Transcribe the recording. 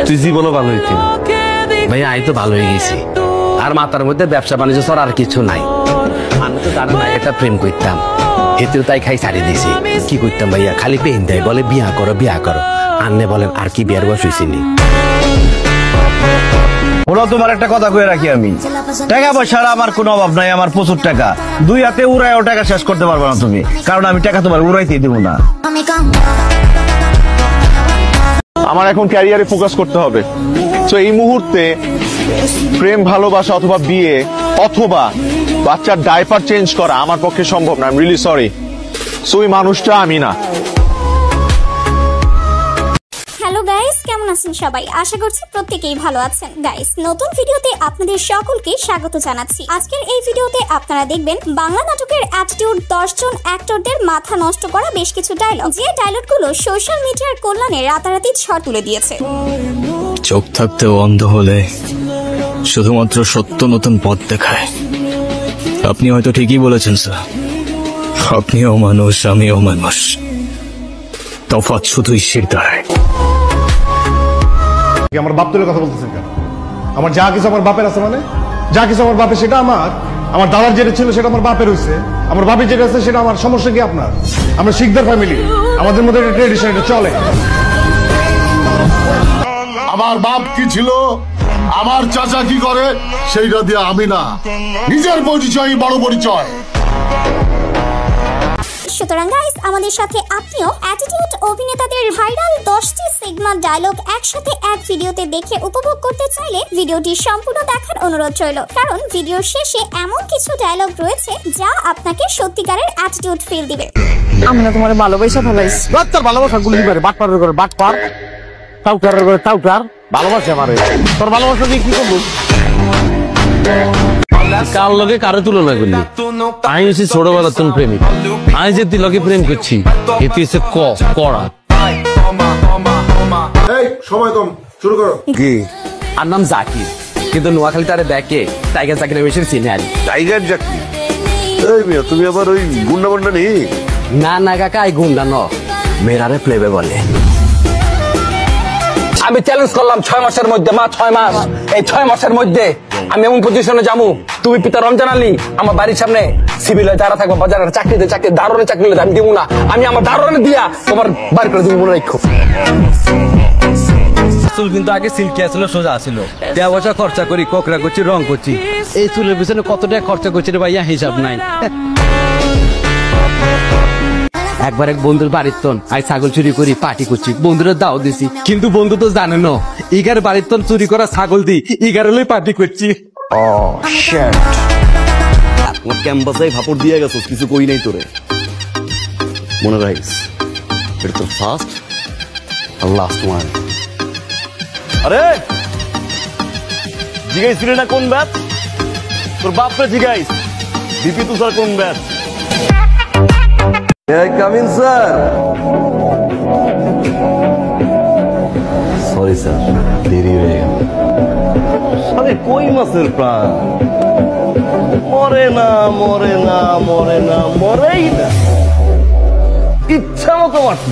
তুই জীবনও ভালো হইতি ভাইয়া আমি তো ভালো হয়ে গেছি আর মাথার মধ্যে ব্যবসা বাণিজ্য ছাড়া আর কিছু নাই আমি তো জানা না এটা প্রেম করতাম এতেও তাই খাই ছাড়িয়ে দিয়েছি কি করতাম ভাইয়া খালি পেন দেয় বলে বিয়া করো আন্নে বলেন আর কি বিয়ার বয়স হয়েছিনি ওরা তোমার একটা কথা কয়ে রাখি আমি টাকা পয়সার আমার কোনো অভাব নাই আমার প্রচুর টাকা দুই হাতে উড়ায়ও টাকা শেষ করতে পারবে না তুমি কারণ আমি টাকা তোমার উড়াইতেই দেবো না আমার এখন ক্যারিয়ারে ফোকাস করতে হবে তো এই মুহূর্তে প্রেম ভালোবাসা অথবা বিয়ে অথবা বাচ্চার ডাইপার চেঞ্জ করা আমার পক্ষে সম্ভব না I am really sorry so এই মানুষটা আমি না হ্যালো গাইস, কেমন আছেন সবাই? আশা করছি প্রত্যেকেই ভালো আছেন। গাইস, নতুন ভিডিওতে আপনাদের সকলকে স্বাগত জানাচ্ছি। আজকের এই ভিডিওতে আপনারা দেখবেন বাংলা নাটকের অ্যাটিটিউড 10 জন অ্যাক্টরদের মাথা নষ্ট করা বেশ কিছু ডায়লগ, যে ডায়লগগুলো সোশ্যাল মিডিয়ার কল্যাণে রাতারাতি ঝড় তুলে দিয়েছে। চোখ থাকতেও অন্ধ হলে শুধুমাত্র সত্য নতুন পথ দেখায়। আপনি হয়তো ঠিকই বলেছেন স্যার, আপনিও মানুষ আমিও মানুষ, তফাৎ শুধুই শির দাঁড়ায়। আমার বাপ তুলে কথা বলতেছেন কেন? আমার যা কিছু আমার বাপের আছে, মানে যা কিছু আমার বাপের সেটা আমার দাদার যেটা ছিল সেটা আমার বাপের হয়েছে, আমার বাপের যেটা আছে সেটা আমার। সমস্যা কি আপনার? আমরা শিখদার ফ্যামিলি, আমাদের মধ্যে একটা ট্রেডিশন, এটা চলে। আমার বাপ কি ছিল, আমার চাচা কি করে, সেইটা দিয়ে আমি না, নিজের পরিচয় বড় পরিচয়। সুতরাং গাইস, আমাদের সাথে আপনিও অ্যাটিটিউড অভিনেতাদের ভাইরাল 10টি সিগমা ডায়লগ একসাথে এক ভিডিওতে দেখে উপভোগ করতে চাইলে ভিডিওটি সম্পূর্ণ দেখার অনুরোধ রইল, কারণ ভিডিওর শেষে এমন কিছু ডায়লগ রয়েছে যা আপনাকে সত্যিকারের অ্যাটিটিউড ফিল দিবে। আমরা তোমার ভালোবাসা ফেলাইছি। তোর ভালোবাসা গুলি করে বাটপারের করে বাটপার, টাউটারের করে টাউটার, ভালোবাসা মারে। তোর ভালোবাসা দিয়ে কি করবো? কার লগে কারো তুলনা করলি? আমি হচ্ছি ছোটবেলার তোর প্রেমিক, আমি যে তুই লগে প্রেম করছি এটি হচ্ছে কড়া। এই সময় কম, শুরু করো। কি আর নাম জাকির, কিন্তু নোয়াখালী তারে দেখে টাইগার জাকির বেশি চিনে আনি। টাইগার জাকি? এই মিয়া, তুমি আবার ওই গুন্ডা গুন্ডা নেই? না কাকা, এই গুন্ডা ন, মেয়েরারে প্লেবে বলে। আমি চ্যালেঞ্জ করলাম 6 মাসের মধ্যে, 6 মাস, এই 6 মাসের মধ্যে আমি এমন পজিশনে যাবো, তুমি পিতা রমজান আলী আমার বাড়ির সামনে সিভিল যারা থাকবো, বাজারের চাকরি দারোয়ানের চাকরি আমি দিব না, আমি আমার দারোয়ানে দিয়া তোমার বাড়ি করে দিব, মনে রাখো। চুল কিন্তু আগে সিল্কি আসলে সোজা আসছিল, দেওয়া পয়সা খরচা করি, কোকরা করছি, রং করছি, এই চুলের পিছনে কত টাকা খরচা করছি রে ভাইয়া, হিসাব নাই। একবার এক বন্ধুর বাড়ির তন আই ছাগল চুরি করি পার্টি করছি, বন্ধুরা দাও দিছি, কিন্তু বন্ধু তো জানে না ইগার বাড়ির তন চুরি করা ছাগল দি ইগার লই পার্টি করছি। ক্যাম্পাসে ভাপড় দিয়ে গেছো, কিছু কই নাই তোরে, মনে রাখিস এটা তোর ফার্স্ট আর লাস্ট ওয়ান। আরে জিগাইছিলি না কোন ব্যাচ? তোর বাপরে জিগাইস, ডিপি তুষার কোন batch? Coming sir. Sorry sir, দেরি হয়ে গেল। আরে কই মাছের প্রাণ মরেই না, ইচ্ছা মতো মারছি।